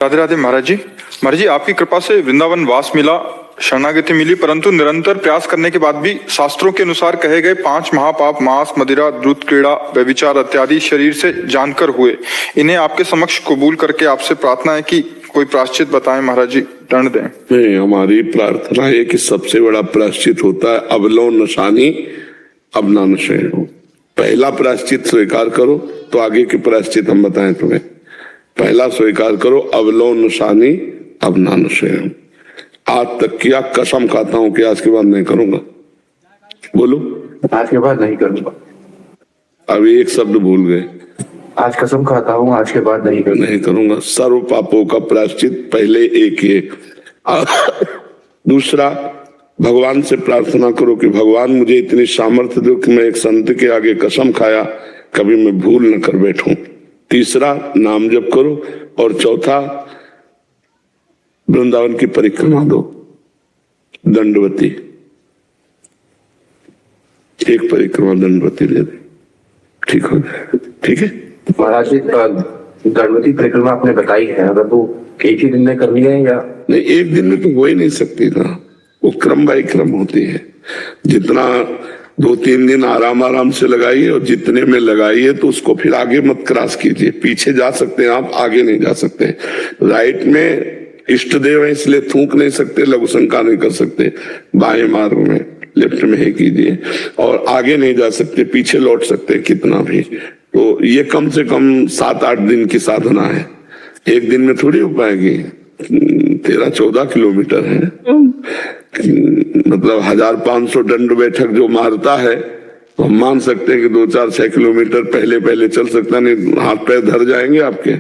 राधे राधे महाराज जी। महाराज जी, आपकी कृपा से वृंदावन वास मिला, शरणागति मिली, परंतु निरंतर प्रयास करने के बाद भी शास्त्रों के अनुसार कहे गए 5 महापाप मांस, मदिरा, दूध, क्रीड़ा, व्यभिचार इत्यादि शरीर से जानकर हुए। इन्हें आपके समक्ष कबूल करके आपसे प्रार्थना है कि कोई प्रायश्चित बताएं महाराज जी, दंड दें। नहीं, हमारी प्रार्थना है कि सबसे बड़ा प्रायश्चित होता है अवलो नशानी अब ना नशे हो। पहला प्रायश्चित स्वीकार करो तो आगे के प्रायश्चित हम बताएं तुम्हें। पहला स्वीकार करो अवलो नशानी अब ना नशे हो। आज तक किया, कसम खाता हूं कि आज के बाद नहीं करूंगा। बोलो, आज के बाद नहीं करूंगा। अभी एक शब्द भूल गए। आज कसम खाता हूँ, आज के बाद नहीं करूंगा। सर्व पापों का प्रायश्चित पहले एक ये। दूसरा, भगवान से प्रार्थना करो कि भगवान मुझे इतनी सामर्थ्य दो कि मैं एक संत के आगे कसम खाया कभी मैं भूल न कर बैठूं। तीसरा, नाम जप करो। और चौथा, वृंदावन की परिक्रमा दो, दंडवती। एक परिक्रमा दंडवती दे दे, ठीक हो जाएगा। ठीक है महाराज जी, दंडवती परिक्रमा आपने बताई है, अगर तो एक ही दिन में करनी है या नहीं? एक दिन में तो हो ही नहीं सकती ना, वो क्रम बाई क्रम होती है। जितना 2-3 दिन आराम से लगाइए और जितने में लगाइए तो उसको फिर आगे मत क्रॉस कीजिए। पीछे जा सकते हैं आप, आगे नहीं जा सकते। राइट में इष्ट देव है इसलिए थूक नहीं सकते, लघु शंका नहीं कर सकते। बाएं मार्ग में, लेफ्ट में ही कीजिए। और आगे नहीं जा सकते, पीछे लौट सकते कितना भी। तो ये कम से कम 7-8 दिन की साधना है। एक दिन में थोड़ी हो पाएगी। 13-14 किलोमीटर है, मतलब 1500 दंड बैठक जो मारता है तो हम मान सकते हैं कि 2-4-6 किलोमीटर पहले चल सकता, नहीं हाथ पैर धर जाएंगे आपके।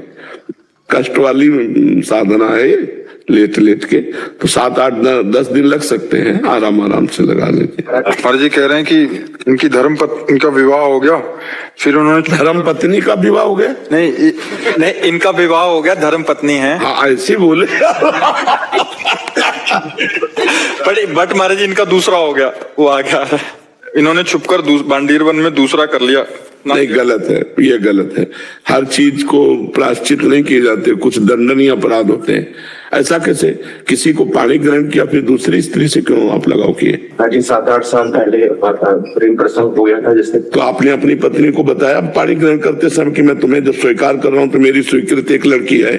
कष्ट वाली साधना है, लेट के। तो 7-8-10 दिन लग सकते हैं, आराम से लगा लीजिए। महाराज जी कह रहे हैं कि इनका विवाह हो गया, फिर उन्होंने धर्म पत्नी का विवाह हो गया। नहीं, इनका विवाह हो गया, धर्म पत्नी है। हाँ, ऐसे बोले। बट महाराज जी, इनका दूसरा हो गया, वो आ गया। इन्होंने छुपकर बांडीर वन में दूसरा कर लिया। नहीं, गलत है, ये गलत है। हर चीज को प्रायश्चित नहीं किए जाते, कुछ दंडनीय अपराध होते हैं। ऐसा कैसे? किसी को पाणी ग्रहण किया फिर दूसरी स्त्री से क्यों आप लगाव किए? 7-8 साल पहले प्रेम प्रसंग हो गया था, जिससे तो आपने अपनी पत्नी को बताया पाणी ग्रहण करते समय कि मैं तुम्हें जब स्वीकार कर रहा हूं तो मेरी स्वीकृत एक लड़की है,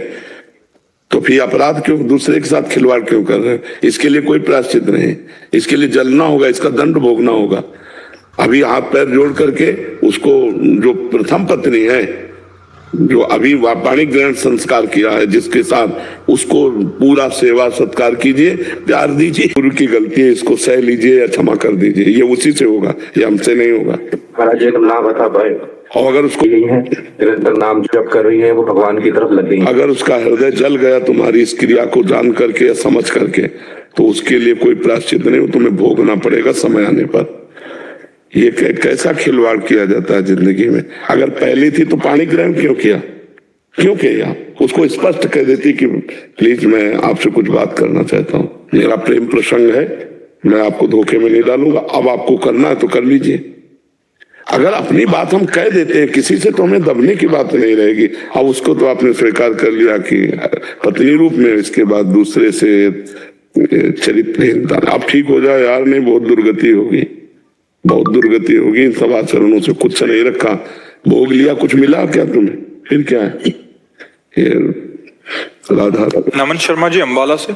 तो फिर अपराध क्यों? दूसरे के साथ खिलवाड़ क्यों कर रहे हैं? इसके लिए कोई प्रायश्चित नहीं। इसके लिए जलना होगा, इसका दंड भोगना होगा। अभी हाथ पैर जोड़ करके उसको, जो प्रथम पत्नी है, जो अभी वाणी ग्रहण संस्कार किया है, जिसके साथ उसको पूरा सेवा सत्कार कीजिए, प्यार दीजिए। गुरु की गलती है, इसको सह लीजिए या क्षमा कर दीजिए। ये उसी से होगा, ये हमसे नहीं होगा। महाराज जी नाम बता पाए, और अगर उसको यही है निरंतर नाम जप कर रही है, वो भगवान की तरफ लग गई, अगर उसका हृदय जल गया तुम्हारी इस क्रिया को जान करके या समझ करके, तो उसके लिए कोई प्रायश्चित नहीं, तुम्हें भोगना पड़ेगा समय आने पर। ये कैसा खिलवाड़ किया जाता है जिंदगी में? अगर पहली थी तो पाणी ग्रहण क्यों किया? उसको स्पष्ट कह देती कि प्लीज मैं आपसे कुछ बात करना चाहता हूँ, मेरा प्रेम प्रसंग है, मैं आपको धोखे में नहीं डालूंगा, अब आपको करना है तो कर लीजिए। अगर अपनी बात हम कह देते हैं किसी से तो हमें दबने की बात नहीं रहेगी। अब उसको तो आपने स्वीकार कर लिया कि पत्नी रूप में, इसके बाद दूसरे से चरित्रहीनता। अब ठीक हो जाए यार, नहीं बहुत दुर्गति होगी इन सब आचरणों से। कुछ नहीं रखा, भोग लिया, कुछ मिला क्या तुम्हें? फिर क्या है? राधा नमन शर्मा जी अंबाला से।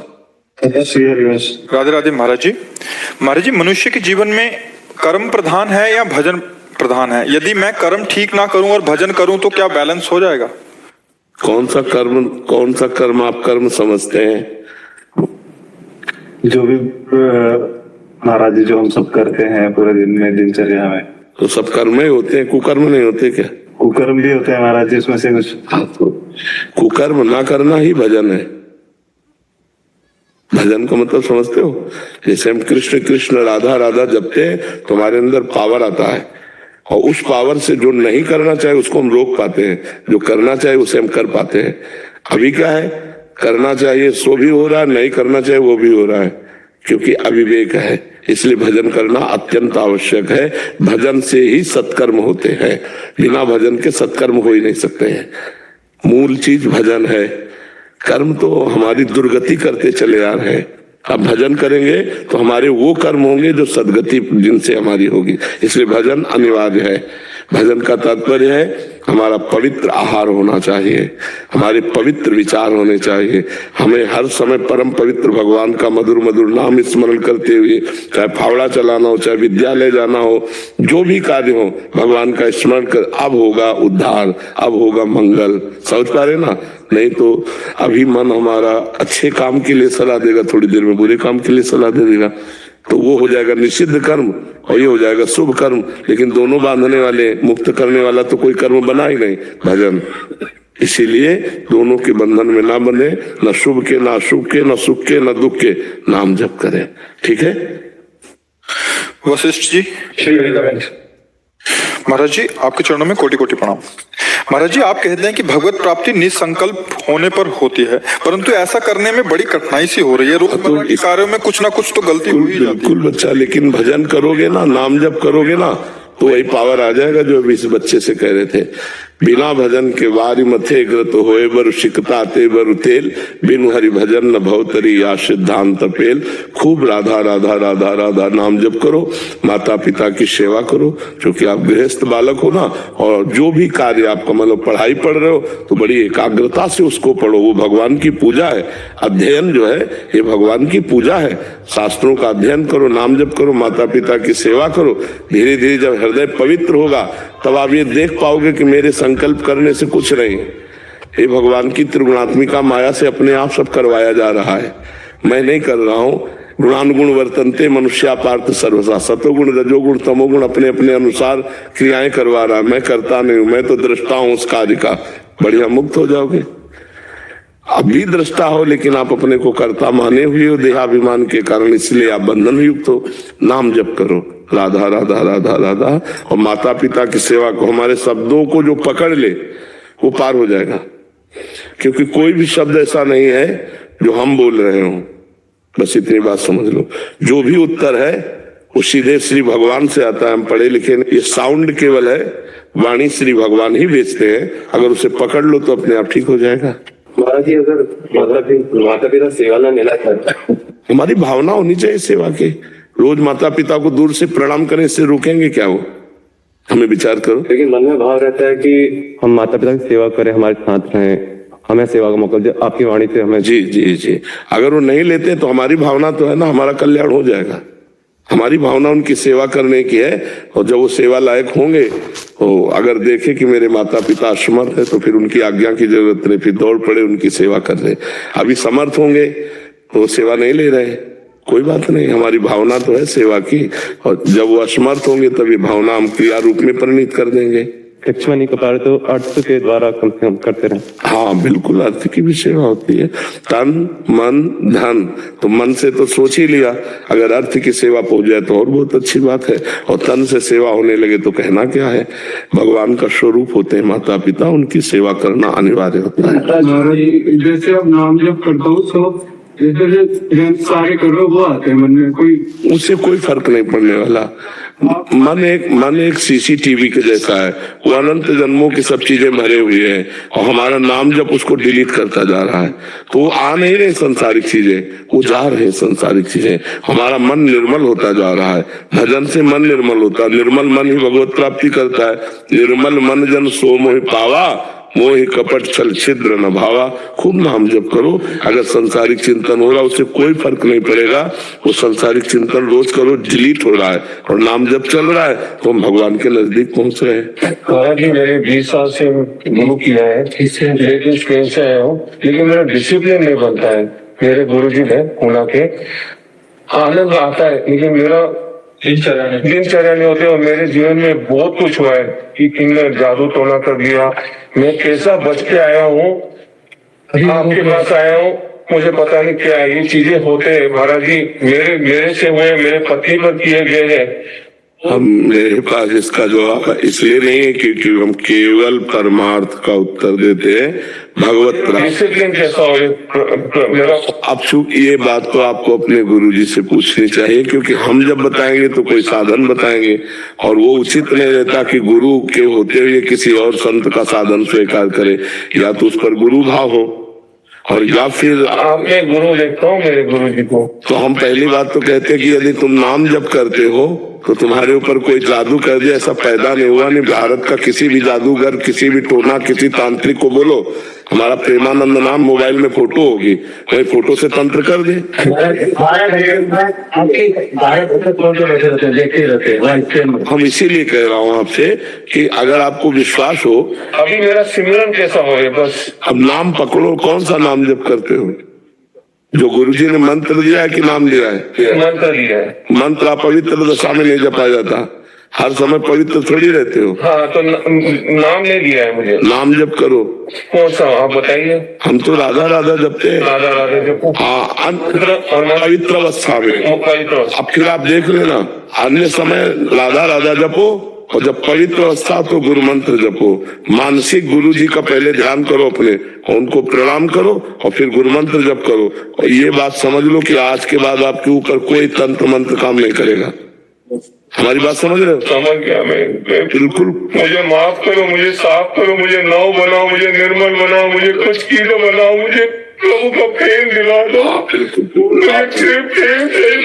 राधे राधे महाराज जी, मनुष्य के जीवन में कर्म प्रधान है या भजन प्रधान है? यदि मैं कर्म ठीक ना करूं और भजन करूं तो क्या बैलेंस हो जाएगा? कौन सा कर्म आप कर्म समझते हैं? जो भी महाराज जी जो हम सब करते हैं पूरे दिन में, दिनचर्या में, तो सब कर्म ही होते हैं, कुकर्म नहीं होते क्या? कुकर्म भी होते हैं महाराज जी, इसमें से कुछ। तो कुकर्म ना करना ही भजन है। भजन का मतलब समझते हो? जैसे हम कृष्ण कृष्ण राधा राधा जपते हैं, तुम्हारे अंदर पावर आता है, और उस पावर से जो नहीं करना चाहिए उसको हम रोक पाते हैं, जो करना चाहिए उसे हम कर पाते हैं। अभी क्या है, करना चाहिए सो भी हो रहा है, नहीं करना चाहिए वो भी हो रहा है, क्योंकि अविवेक है। इसलिए भजन करना अत्यंत आवश्यक है। भजन से ही सत्कर्म होते हैं, बिना भजन के सत्कर्म हो ही नहीं सकते हैं। मूल चीज भजन है। कर्म तो हमारी दुर्गति करते चले आ रहे हैं। अब भजन करेंगे तो हमारे वो कर्म होंगे जो सदगति जिनसे हमारी होगी, इसलिए भजन अनिवार्य है। भजन का तात्पर्य है हमारा पवित्र आहार होना चाहिए, हमारे पवित्र विचार होने चाहिए। हमें हर समय परम पवित्र भगवान का मधुर मधुर नाम स्मरण करते हुए, चाहे फावड़ा चलाना हो, चाहे विद्यालय जाना हो, जो भी कार्य हो, भगवान का स्मरण कर। अब होगा उद्धार, अब होगा मंगल। समझ पा रहे ना? नहीं तो अभी मन हमारा अच्छे काम के लिए सलाह देगा, थोड़ी देर में बुरे काम के लिए सलाह दे देगा, तो वो हो जाएगा निषिद्ध कर्म और ये हो जाएगा शुभ कर्म। लेकिन दोनों बांधने वाले, मुक्त करने वाला तो कोई कर्म बना ही नहीं, भजन। इसीलिए दोनों के बंधन में ना बने, न शुभ के, न अशुभ के, न सुख के, न दुख के, नाम जप करें। ठीक है वशिष्ठ जी। महाराज जी, आपके चरणों में कोटि कोटि प्रणाम। महाराज जी, आप कहते हैं कि भगवत प्राप्ति निसंकल्प होने पर होती है, परंतु ऐसा करने में बड़ी कठिनाई सी हो रही है। रोजमर्रा के कार्यों में कुछ ना कुछ तो गलती हो ही जाती है। बिल्कुल बच्चा, लेकिन भजन करोगे ना, नाम जप करोगे ना, तो वही पावर आ जाएगा जो अभी इस बच्चे से कह रहे थे। बिना भजन के वारि मथे ग्रत होए बर शिकता ते बर तेल, बिनु हरि भजन न भवतरी या सिद्धांत पेल। खूब राधा राधा राधा राधा नाम जप करो, माता पिता की सेवा करो, क्योंकि आप गृहस्थ बालक हो ना, और जो भी कार्य आपका, मतलब पढ़ाई पढ़ रहे हो तो बड़ी एकाग्रता से उसको पढ़ो। वो भगवान की पूजा है। अध्ययन जो है ये भगवान की पूजा है। शास्त्रों का अध्ययन करो, नाम जप करो, माता पिता की सेवा करो। धीरे धीरे जब हृदय पवित्र होगा तब आप ये देख पाओगे कि मेरे संकल्प करने से कुछ नहीं, ये भगवान की त्रिगुणात्मिका माया से अपने आप सब करवाया जा रहा है, मैं नहीं कर रहा हूं। गुणानुगुण वर्तनते मनुष्या पार्थ सर्वसा, सतोगुण रजोगुण तमोगुण अपने अपने अनुसार क्रियाएं करवा रहा है, मैं करता नहीं हूं, मैं तो दृष्टा हूं उस कार्य का। बढ़िया मुक्त हो जाओगे। अभी दृष्टा हो लेकिन आप अपने को कर्ता माने हुए हो देहाभिमान के कारण, इसलिए आप बंधन युक्त हो। नाम जप करो, राधा राधा राधा राधा, और माता पिता की सेवा को। हमारे शब्दों को जो पकड़ ले वो पार हो जाएगा, क्योंकि कोई भी शब्द ऐसा नहीं है जो हम बोल रहे हो। बस इतनी बात समझ लो, जो भी उत्तर है वो सीधे श्री भगवान से आता है। हम पढ़े लिखे, ये साउंड केवल है, वाणी श्री भगवान ही बेचते हैं। अगर उसे पकड़ लो तो अपने आप ठीक हो जाएगा। महाराज जी, अगर माता पिता सेवा न लेना चाहते, हमारी भावना होनी चाहिए सेवा की। रोज माता पिता को दूर से प्रणाम करें, इससे रुकेंगे क्या वो? हमें विचार करो। लेकिन मन में भाव रहता है कि हम माता पिता की सेवा करें, हमारे साथ रहें, हमें सेवा का मौका दे, आपकी वाणी से हमें। जी जी जी, अगर वो नहीं लेते तो हमारी भावना तो है ना, हमारा कल्याण हो जाएगा। हमारी भावना उनकी सेवा करने की है, और जब वो सेवा लायक होंगे तो अगर देखे कि मेरे माता पिता असमर्थ है तो फिर उनकी आज्ञा की जरूरत नहीं, फिर दौड़ पड़े उनकी सेवा कर रहे। अभी समर्थ होंगे तो वो सेवा नहीं ले रहे, कोई बात नहीं, हमारी भावना तो है सेवा की, और जब वो असमर्थ होंगे तब ये भावना हम क्रिया रूप में परिणित कर देंगे। लक्ष्मणी को पार तो अर्थ के द्वारा कम से कम करते रहे। हाँ बिल्कुल, अर्थ की भी सेवा होती है। तन मन धन, तो मन से तो सोच ही लिया, अगर अर्थ की सेवा पहुंच जाए तो और बहुत अच्छी बात है। और तन से सेवा होने लगे तो कहना क्या है। भगवान का स्वरूप होते हैं माता पिता, उनकी सेवा करना अनिवार्य होता है। जैसे अब नाम जब करता हूँ तो जैसे सारे कर लो वो आते हैं मन में, कोई उससे कोई फर्क नहीं पड़ने वाला। मन एक सीसीटीवी के जैसा है, वो अनंत जन्मों की सब चीजें भरे हुए हैं, और हमारा नाम जब उसको डिलीट करता जा रहा है तो वो आ नहीं रहे संसारिक चीजें, वो जा रहे संसारिक चीजें। हमारा मन निर्मल होता जा रहा है, भजन से मन निर्मल होता है। निर्मल मन ही भगवत प्राप्ति करता है। निर्मल मन जन सो मोहि पावा, मोहि कपट छल छिद्र न भावा। खूब नाम जप करो। अगर संसारिक चिंतन हो रहा उससे कोई फर्क नहीं पड़ेगा, वो संसारिक चिंतन रोज करो, डिलीट हो रहा है, और नाम जप चल रहा है तो हम भगवान के नजदीक पहुंच रहे हैं। महाराज जी, मेरे 20 साल से गुरु किया है, लेकिन स्पेन से आया हूँ, लेकिन मेरा डिसिप्लिन नहीं बनता है। मेरे गुरु जी है पूना के, आनंद आता है लेकिन मेरा दिनचर्या नहीं होती। और मेरे जीवन में बहुत कुछ हुआ है कि किन्ने जादू टोना कर दिया, मैं कैसा बच के आया हूँ, आपके पास आया हूँ, मुझे पता नहीं क्या है। ये चीजें होते हैं महाराज जी, मेरे से हुए, मेरे पति पर किए गए हैं। हम मेरे पास इसका जवाब इसलिए नहीं है क्योंकि हम केवल परमार्थ का उत्तर देते हैं। भगवत डिसिप्लिन कैसा हो मेरा? अब चूक ये बात तो आपको अपने गुरुजी से पूछनी चाहिए, क्योंकि हम जब बताएंगे तो कोई साधन बताएंगे, और वो उचित नहीं रहता कि गुरु के होते हुए किसी और संत का साधन स्वीकार करे। या तो उस पर गुरु भाव हो, और या फिर आपके गुरु देखता हूँ मेरे गुरु जी को। तो हम पहली बात तो कहते हैं कि यदि तुम नाम जप करते हो तो तुम्हारे ऊपर कोई जादू कर दे, ऐसा पैदा नहीं हुआ। नहीं, भारत का किसी भी जादूगर, किसी भी टोना, किसी तांत्रिक को बोलो हमारा प्रेमानंद नाम मोबाइल में फोटो होगी, वही फोटो से तंत्र कर दे। हम इसीलिए कह रहा हूँ आपसे कि अगर आपको विश्वास हो, अभी मेरा सिमरन कैसा हो गया बस। अब नाम पकड़ो, कौन सा नाम जप करते हो? जो गुरुजी ने मंत्र दिया है कि नाम दिया है? मंत्र लिया है। मंत्र अपवित्र दशा में नहीं जपा जाता, हर समय पवित्र थोड़ी रहते हो। हाँ तो नाम ले लिया है मुझे। नाम जप करो। कौन सा आप बताइए। हम तो राधा राधा जपते हैं। राधा राधा जपो। हाँ, पवित्र अवस्था में। अब फिर आप देख लेना, अन्य समय राधा राधा जपो और जब पवित्र अवस्था तो गुरु मंत्र जपो। मानसिक गुरु जी का पहले ध्यान करो अपने, उनको प्रणाम करो और फिर गुरु मंत्र जप करो। और ये बात समझ लो कि आज के बाद आपके ऊपर कोई तंत्र मंत्र काम नहीं करेगा। हमारी बात समझ रहे हो? समझ गया मैं बिल्कुल। मुझे माफ करो, मुझे साफ करो, मुझे नौ बनाओ, मुझे निर्मल बनाओ, मुझे कुछ कीड़े बनाओ, मुझे प्रभु का प्रेम दिला दो।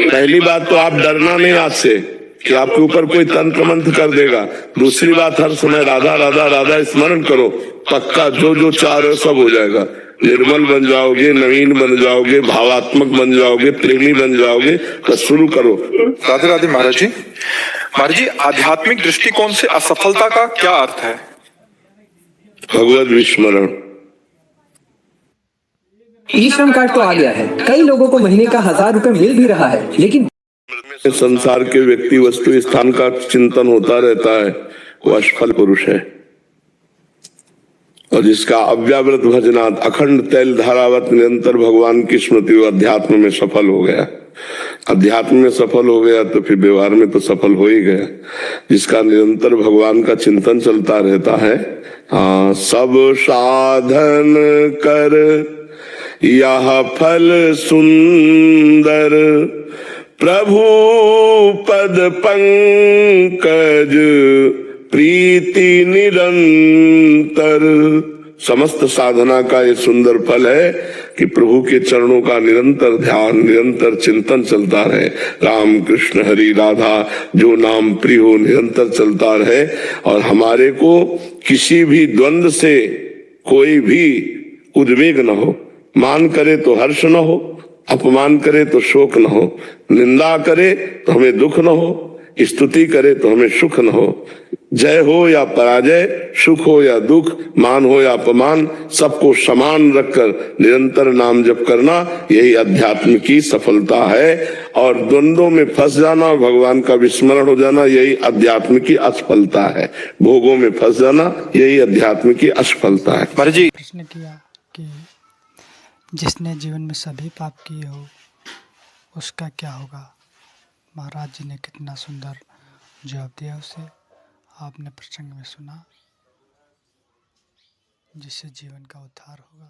पहली बात तो आप डरना नहीं आज से कि आपके ऊपर कोई तंत्र मंत्र कर देगा। दूसरी बात, हर समय राधा राधा राधा स्मरण करो, पक्का जो जो चाह रहे हो सब हो जाएगा। निर्मल बन जाओगे, नवीन बन जाओगे, भावात्मक बन जाओगे, प्रेमी बन जाओगे। तो शुरू करो। राधे राधे महाराज जी। महाराज जी, आध्यात्मिक दृष्टिकोण से असफलता का क्या अर्थ है? भगवत विस्मरण। ई श्रम कार्ड तो आ गया है, कई लोगों को महीने का 1000 रुपए मिल भी रहा है, लेकिन संसार के व्यक्ति वस्तु स्थान का चिंतन होता रहता है, वो असफल पुरुष है। और जिसका अव्यावृत भजनात् अखंड तैल धारावत निरंतर भगवान की स्मृति, वो अध्यात्म में सफल हो गया। अध्यात्म में सफल हो गया तो फिर व्यवहार में तो सफल हो ही गया। जिसका निरंतर भगवान का चिंतन चलता रहता है, हाँ, सब साधन कर यह फल सुंदर, प्रभु पद पंकज प्रीति निरंतर। समस्त साधना का ये सुंदर फल है कि प्रभु के चरणों का निरंतर ध्यान, निरंतर चिंतन चलता रहे। राम कृष्ण हरि राधा जो नाम प्रिय हो निरंतर चलता रहे, और हमारे को किसी भी द्वंद से कोई भी उद्वेग न हो। मान करे तो हर्ष न हो, अपमान करे तो शोक न हो, निंदा करे तो हमें दुख न हो, स्तुति करे तो हमें सुख न हो। जय हो या पराजय, सुख हो या दुख, मान हो या अपमान, सबको समान रखकर निरंतर नाम जप करना, यही अध्यात्म की सफलता है। और द्वंद्वों में फंस जाना, भगवान का विस्मरण हो जाना, यही अध्यात्म की असफलता है। भोगों में फंस जाना, यही अध्यात्म की असफलता है। महाराज जी, प्रश्न किया कि जिसने जीवन में सभी पाप किए हो उसका क्या होगा। महाराज जी ने कितना सुंदर जवाब दिया उसे, आपने प्रसंग में सुना, जिससे जीवन का उद्धार होगा।